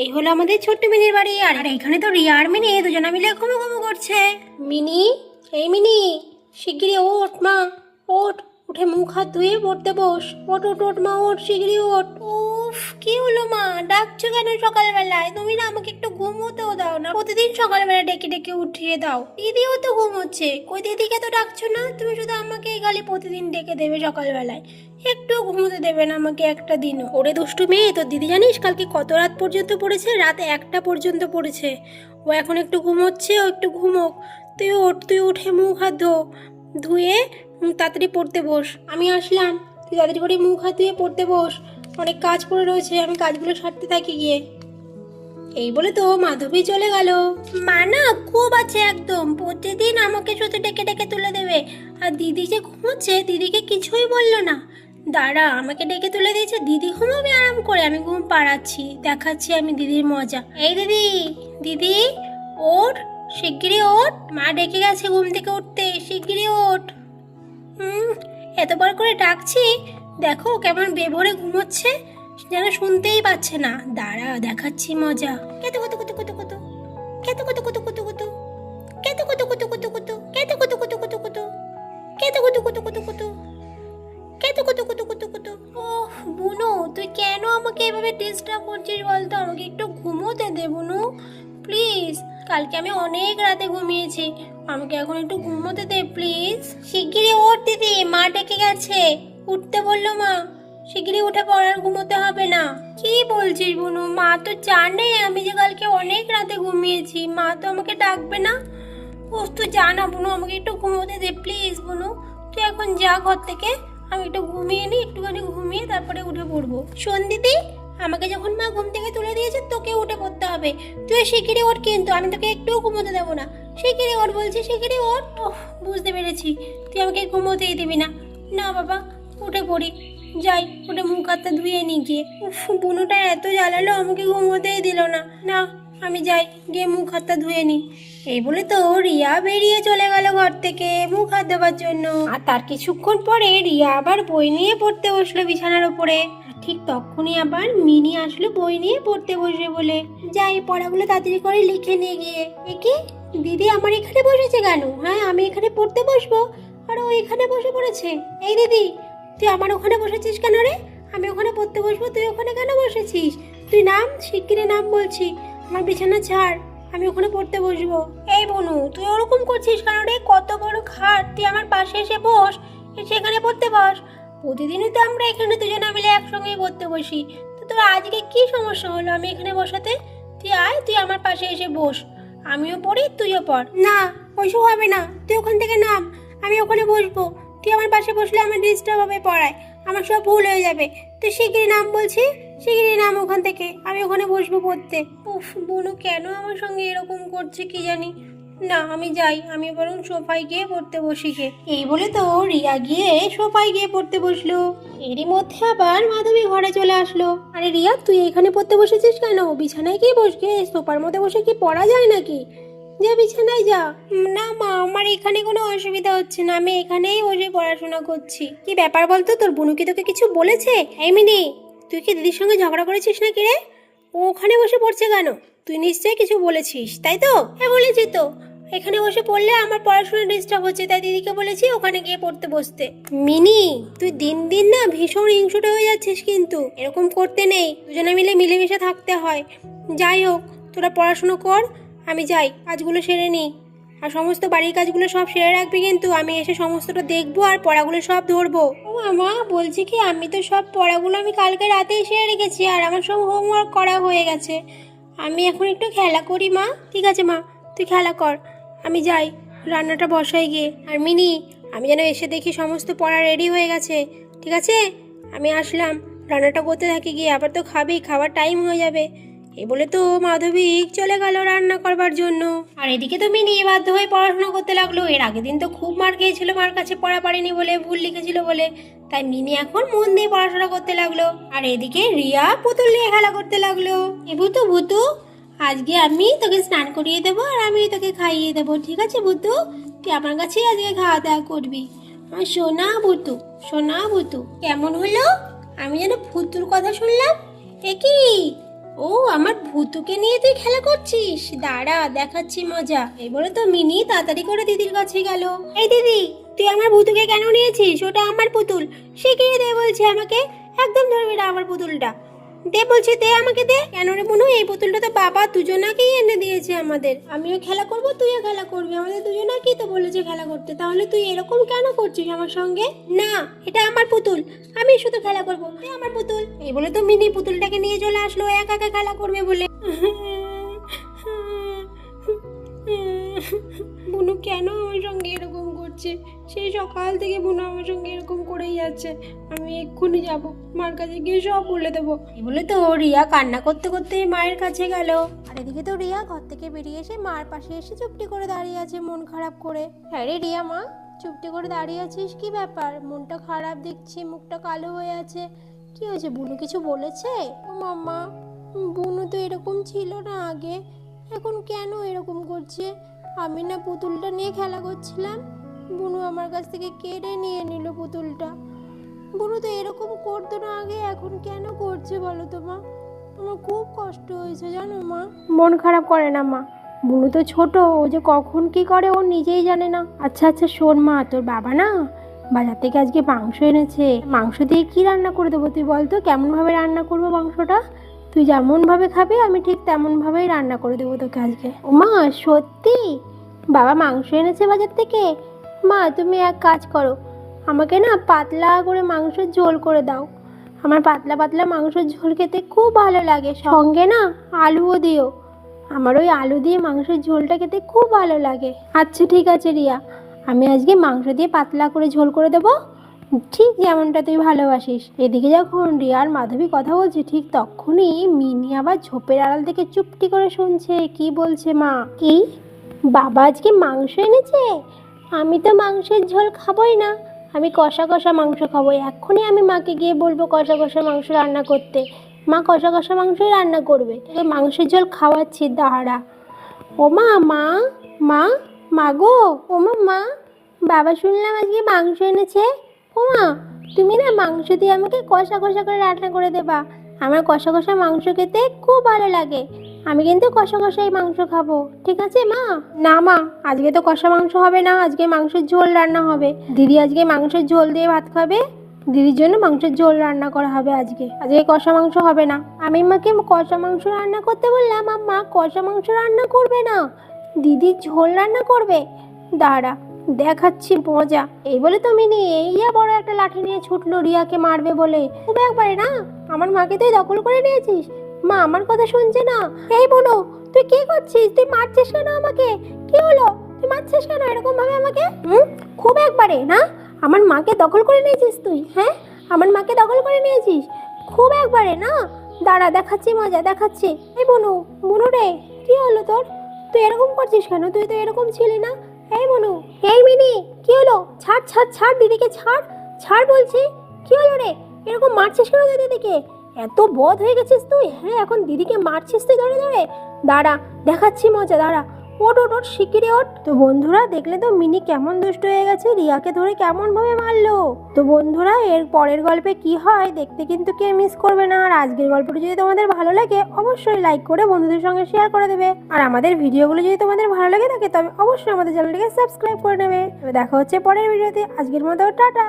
এই হলো আমাদের ছোট্ট মিনির বাড়ি। আর এখানে তো রিয়া আর মিনি দুজনা মিলে ঘুমো ঘুমো করছে। মিনি, এই মিনি, শিগগিরই ওঠ মা, ওঠ, উঠে মুখ হাত ধুয়ে পড়তে বস। ওঠ ওঠ ওঠ মা, ওঠ শিগগিরই ওঠ। উফ, কি হলো মা, ডাকছো কেন সকালবেলায়? তুমি না আমাকে একটু ঘুমোতেও দাও না? প্রতিদিন সকালবেলা ডেকে ডেকে উঠিয়ে দাও। দিদিও তো ঘুমোচ্ছে, কই দিদিকে তো ডাকছো না? তুমি শুধু আমাকে গালি প্রতিদিন ডেকে দেবে সকালবেলায়, একটু ঘুমোতে দেবে না আমাকে একটা দিনও? ওরে দুষ্টু মেয়ে, তোর দিদি জানিস কালকে কত রাত পর্যন্ত পড়েছে? রাত 1টা পর্যন্ত পড়েছে। ও এখন একটু ঘুমোচ্ছে, ও একটু ঘুমোক। তুই ওঠ, তুই উঠে মুখ হাত ধুয়ে তাড়াতাড়ি পড়তে বস। আমি আসলাম, তুই তাড়াতাড়ি করে মুখ হাত ধুয়ে পড়তে বস। অনেক কাজ পড়ে রয়েছে, আমি কাজগুলো সারতে থাকি গিয়ে। এই বলে তো মাধবী চলে গেল। মা না খুব আছে একদম, প্রতিদিন আমাকে শুধু ডেকে ডেকে তুলে দেবে। আর দিদি যে ঘুমোচ্ছে, দিদিকে কিছুই বললো না। দাঁড়া, আমাকে ডেকে তুলে দিয়েছে, দিদি ঘুমাবে আরাম করে, আমি ঘুম পাড়াচ্ছি, দেখাচ্ছি আমি দিদির মজা। এই দিদি, দিদি ওঠ, শিগগিরই ওঠ, মা ডেকে গেছে ঘুম থেকে উঠতে, শিগগিরই ওঠ। এতবার করে ডাকছি, দেখো কেমন বেভরে ঘুমোচ্ছে, যেন শুনতেই পাচ্ছে না। দাঁড়া, দেখাচ্ছি মজা। কেতো কত কত কত কত, কেতো কত কত কত কত, কেতো কত কত কত কত, কেতো কত কত কত কত, কেতো কত কত কত কত, কেতো কত কত কত কত। ওহ বুনু, তুই কেন আমাকে এভাবে ডিস্টার্ব করছিস বলতো? আমাকে একটু ঘুমোতে দে বুনু, প্লিজ। কালকে আমি অনেক রাতে ঘুমিয়েছি, আমাকে এখন একটু ঘুমোতে দে প্লিজ। শিগগিরই ওঠ দিদি, মা ডেকে গেছে, উঠতে বললো মা, শিগগিরই উঠে পড়, আর ঘুমোতে হবে না। কি বলছিস বুনু? মা তো জানে আমি যে কালকে অনেক রাতে ঘুমিয়েছি, মা তো আমাকে ডাকবে না। ও তুই জানা বুনু, আমাকে একটু ঘুমোতে দে প্লিজ বুনু। তুই এখন যা ঘর থেকে, আমি একটু ঘুমিয়ে নিই, একটুখানি ঘুমিয়ে তারপরে উঠে পড়বো। শোন দিদি, আমাকে যখন মা ঘুম থেকে তুলে দিয়েছে, তোকে উঠে পড়তে হবে। তুই শিগগিরই ওঠ, কিন্তু আমি তোকে একটুও ঘুমোতে দেবো না। শিগগিরই ওঠ বলছি, শিগগিরই ওঠ। ওহ, বুঝতে পেরেছি, তুই আমাকে ঘুমোতেই দিবি না। না বাবা, উঠে পড়ি, যাই, উঠে মুখ হাতটা ধুয়ে নিই গিয়ে। উফ, বুনুটা এত জ্বালালো, আমাকে ঘুমোতেই দিল না। না, আমি যাই, গিয়ে মুখ হাতটা ধুয়ে নিই। এই বলে তো রিয়া বেরিয়ে চলে গেল ঘর থেকে মুখ হাত দেওয়ার জন্য। আর তার কিছুক্ষণ পরে রিয়া আবার বই নিয়ে পড়তে বসলো বিছানার উপরে। ঠিক তখনই আবার মিনি আসলো বই নিয়ে পড়তে বসবে বলে। যাই, পড়াগুলো তাড়াতাড়ি করে লিখে নিয়ে গিয়ে। একে দিদি আমার এখানে বসেছে কেন? হ্যাঁ, আমি এখানে পড়তে বসবো আর ও এখানে বসে পড়েছে। এই দিদি, তুই আমার ওখানে বসেছিস কেন রে? আমি ওখানে পড়তে বসবো, তুই ওখানে কেন বসেছিস? তুই নাম, শিগগিরই নাম বলছি, আমার বিছানা ছাড়, আমি ওখানে পড়তে বসবো। এই বনু, তুই ওরকম করছিস কেন রে? কত বড় খাট, তুই আমার পাশে এসে বস, এসে এখানে পড়তে বস। প্রতিদিনই তো আমরা এখানে দুজনে মিলে একসঙ্গেই পড়তে বসি, তো তোর আজকে কি সমস্যা হলো আমি এখানে বসাতে? তুই আয়, তুই আমার পাশে এসে বস, আমিও পড়ি তুইও পড়। না, ওইসব হবে না, তুই ওখান থেকে নাম, আমি ওখানে বসবো। তুই আমার পাশে বসলে আমার ডিস্টার্ব হবে পড়ায়, আমার সব ভুল হয়ে যাবে। তুই শিগগিরই নাম বলছি, শিগগিরই নাম ওখান থেকে, আমি ওখানে বসবো পড়তে। উফ, বুনু কেন আমার সঙ্গে এরকম করছে কি জানি। না, আমি যাই, আমি বরং সোফায় গিয়ে পড়তে বসি গে। এই বলে তো রিয়া গিয়ে সোফায় গিয়ে পড়তে বসলো। এরই মধ্যে আবার মাধবী ঘরে চলে আসলো। আরে রিয়া, তুই এখানে পড়তে বসেছিস কেন? বিছানায় গিয়ে বসগে, সোফার মধ্যে বসে কি পড়া যায় নাকি? যা বিছানায় যা। না মা, আমার এখানে কোনো অসুবিধা হচ্ছে না, আমি এখানেই বসে পড়াশোনা করছি। কি ব্যাপার বলতো, তোর বোনু কি তোকে কিছু বলেছে? এই মিনি, তুই কি দিদির সঙ্গে ঝগড়া করেছিস নাকি রে? ও ওখানে বসে পড়ছে কেন? তুই নিশ্চয়ই কিছু বলেছিস, তাই তো? হ্যাঁ বলেছি তো, এখানে বসে পড়লে আমার পড়াশোনা ডিস্টার্ব হচ্ছে, তাই দিদিকে বলেছি ওখানে গিয়ে পড়তে বসতে। মিনি, তুই দিন দিন না ভীষণ হিংসুটে হয়ে যাচ্ছিস, কিন্তু এরকম করতে নেই, দুজনে মিলে মিলেমিশে থাকতে হয়। যাই হোক, তোরা পড়াশুনো কর, আমি যাই, কাজগুলো সেরে নিই। আর সমস্ত বাড়ির কাজগুলো সব সেরে রাখবি, কিন্তু আমি এসে সমস্তটা দেখবো আর পড়াগুলো সব ধরবো। ও মা, বলছি কি, আমি তো সব পড়াগুলো আমি কালকে রাতেই সেরে রেখেছি, আর আমার সব হোমওয়ার্ক করা হয়ে গেছে। আমি এখন একটু খেলা করি মা। ঠিক আছে মা, তুই খেলা কর, আমি যাই রান্নাটা বসাই গিয়ে। আর মিনি, আমি যেন এসে দেখি সমস্ত পড়া রেডি হয়ে গেছে, ঠিক আছে? আমি আসলাম, রান্নাটা করতে থাকি গিয়ে, আবার তো খাবি, খাবার টাইম হয়ে যাবে। এই বলে তো মাধবী চলে গেল রান্না করবার জন্য। আর এদিকে তো মিনি বাধ্য হয়ে পড়াশোনা করতে লাগলো। এর আগের দিন তো খুব মার খেয়েছিল মার কাছে পড়া পারেনি বলে, ভুল লিখেছিল বলে, তাই মিনি এখন মন দিয়ে পড়াশোনা করতে লাগলো। আর এদিকে রিয়া পুতুল নিয়ে খেলা করতে লাগলো। এ ভূতু, ভূতু, আজকে আমি তোকে স্নান করিয়ে দেবো আর আমি তোকে খাইয়ে দেবো, ঠিক আছে ভূতু? তুই আমার কাছেই আজকে খাওয়া দাওয়া করবি, আমার সোনা ভূতু, সোনা ভূতু। কেমন হলো? আমি যেন ভূতুর কথা শুনলাম। এ কি, ও আমার ভূতুকে নিয়ে তুই খেলা করছিস, দাঁড়া দেখাচ্ছি মজা। এই বলে তো মিনি তাড়াতাড়ি করে দিদির কাছে গেল। এই দিদি, তুই আমার ভূতুকে কেন নিয়েছিস? ওটা আমার পুতুল। শিখিয়ে দে বলছে আমাকে। একদম ধরবি না আমার পুতুলটা। দে বলছে, দে আমাকে দে। কেন রে মনু, এই পুতুলটা তো বাবা দুজনাকেই এনে দিয়েছে আমাদের। আমিও খেলা করব, তুইও খেলা করবি, আমাদের দুজনাকেই তো বলেছে খেলা করতে। তাহলে তুই এরকম কেন করছিস আমার সঙ্গে? না, এটা আমার পুতুল, আমি শুধু খেলা করবো, এ আমার পুতুল। এই বলে তো মিনি পুতুলটাকে নিয়ে চলে আসলো একা একা খেলা করবে বলে। বুনু কেন আমার সঙ্গে এরকম করছে? সেই সকাল থেকে বুনু আমার সঙ্গে এরকম করেই যাচ্ছে। আমি এক্ষুনি যাব, মার কাছে গিয়ে সব বলে দেবো। এই বলে তো রিয়া কান্না করতে করতে মায়ের কাছে গেল। আর এদিকে তো রিয়া ঘর থেকে বেরিয়ে এসে মার পাশে এসে চুপটি করে দাঁড়িয়ে আছে মন খারাপ করে। হ্যাঁ রে রিয়া মা, চুপটি করে দাঁড়িয়ে আছিস, কি ব্যাপার? মনটা খারাপ দেখছি, মুখটা কালো হয়ে আছে। কি হয়েছে? বুনু কিছু বলেছে? ও মাম্মা, বুনু তো এরকম ছিল না আগে, এখন কেন এরকম করছে? আমি না পুতুলটা নিয়ে খেলা করছিলাম, বুনু আমার কাছ থেকে কেড়ে নিয়ে নিল পুতুলটা। বুনু তো এরকম করতো না আগে, এখন কেন করছে বলো তো মা? আমার খুব কষ্ট হয়েছে জানো মা। মন খারাপ করে না মা, বুনু তো ছোট, ও যে কখন কি করে ও নিজেই জানে না। আচ্ছা আচ্ছা শোন মা, তোর বাবা না বাজার থেকে আজকে মাংস এনেছে, মাংস দিয়ে কি রান্না করে দেবো তুই বল তো? কেমন ভাবে রান্না করবো মাংসটা? তুই যেমন ভাবে খাবি আমি ঠিক তেমন ভাবেই রান্না করে দেবো তোকে আজকে। ও মা সত্যি? বাবা মাংস এনেছে বাজার থেকে? মা তুমি এক কাজ করো, আমাকে না পাতলা করে মাংসের ঝোল করে দাও। আমার পাতলা পাতলা মাংসের ঝোল খেতে খুব ভালো লাগে, সঙ্গে না আলুও দিও। আমার ওই আলু দিয়ে মাংসের ঝোলটা খেতে খুব ভালো লাগে। আচ্ছা ঠিক আছে রিয়া, আমি আজকে মাংস দিয়ে পাতলা করে ঝোল করে দেবো, ঠিক যেমনটা তুই ভালোবাসিস। এদিকে যখন রিয়া আর মাধবী কথা বলছে, ঠিক তখনই মিনি আবার ঝোপের আড়াল থেকে চুপটি করে শুনছে কি বলছে মা। কি? বাবা আজকে মাংস এনেছে? আমি তো মাংসের ঝোল খাবোই না, আমি কষা কষা মাংস খাবো। এক্ষুনি আমি মাকে গিয়ে বলবো কষা কষা মাংস রান্না করতে। মা কষা কষা মাংসই রান্না করবে, তোকে মাংসের ঝোল খাওয়াচ্ছি দাঁড়া। ও মা, মা, মা, মা গো, ও মা, বাবা শুনলাম আজকে মাংস এনেছে। ও মা, তুমি না মাংস দিয়ে আমাকে কষা কষা করে রান্না করে দেবা। আমার কষা কষা মাংস খেতে খুব ভালো লাগে, আমি কিন্তু কষা কষাই মাংস খাবো, ঠিক আছে মা? না মা, আজকে তো কষা মাংস হবে না, আজকে মাংসের ঝোল রান্না হবে। দিদি আজকে মাংসের ঝোল দিয়ে ভাত খাবে, দিদির জন্য মাংসের ঝোল রান্না করা হবে আজকে। আজকে কষা মাংস হবে না। আমি মাকে কষা মাংস রান্না করতে বললাম, মা কষা মাংস রান্না করবে না, দিদির ঝোল রান্না করবে। দাঁড়া দেখাচ্ছি মজা। এই বলে তো মিনি এইয়া বড় একটা লাঠি নিয়ে ছুটলো রিয়াকে মারবে বলে। খুব একবারে না আমার মাকে তুই দখল করে নিয়েছিস। মা আমার কথা শুনছে না। এই বোনো, তুই কি করছিস? তুই মারছিস কেন আমাকে? কি হলো? তুই মারছিস কেন এরকম ভাবে আমাকে? খুব একবারে না আমার মাকে দখল করে নিয়েছিস তুই? হ্যাঁ, আমার মাকে দখল করে নিয়েছিস খুব একবারে না। দাঁড়া দেখাচ্ছি মজা, দেখাচ্ছি। এই বোনু, বোনু রে, কি হলো তোর? তুই এরকম করছিস কেন? তুই তো এরকম ছিলি না। এই বোনু, এই মিনি, কি হলো? ছাড় ছাড় ছাড় দিদিকে, ছাড় ছাড় বলছি। কি হলো রে? এরকম মারছিস কেন তুই দিদিকে? এত বদ হয়ে গেছিস তুই? হ্যাঁ, এখন দিদিকে মারছিস তুই ধরে ধরে? দাঁড়া দেখাচ্ছি মজা, দাঁড়া। ওট ওট ওট শিগগিরি ওট। তো বন্ধুরা দেখলে তো মিনি কেমন দুষ্ট হয়ে গেছে, রিয়াকে ধরে কেমন ভাবে মারলো। তো বন্ধুরা এর পরের গল্পে কি হয় দেখতে কিন্তু কে মিস করবে না। আর আজকের গল্পটি যদি তোমাদের ভালো লাগে অবশ্যই লাইক করে বন্ধুদের সঙ্গে শেয়ার করে দেবে। আর আমাদের ভিডিওগুলো যদি তোমাদের ভালো লাগে থাকে তবে অবশ্যই আমাদের চ্যানেলটিকে সাবস্ক্রাইব করে নেবে। দেখা হচ্ছে পরের ভিডিওতে। আজকের মতো টাটা।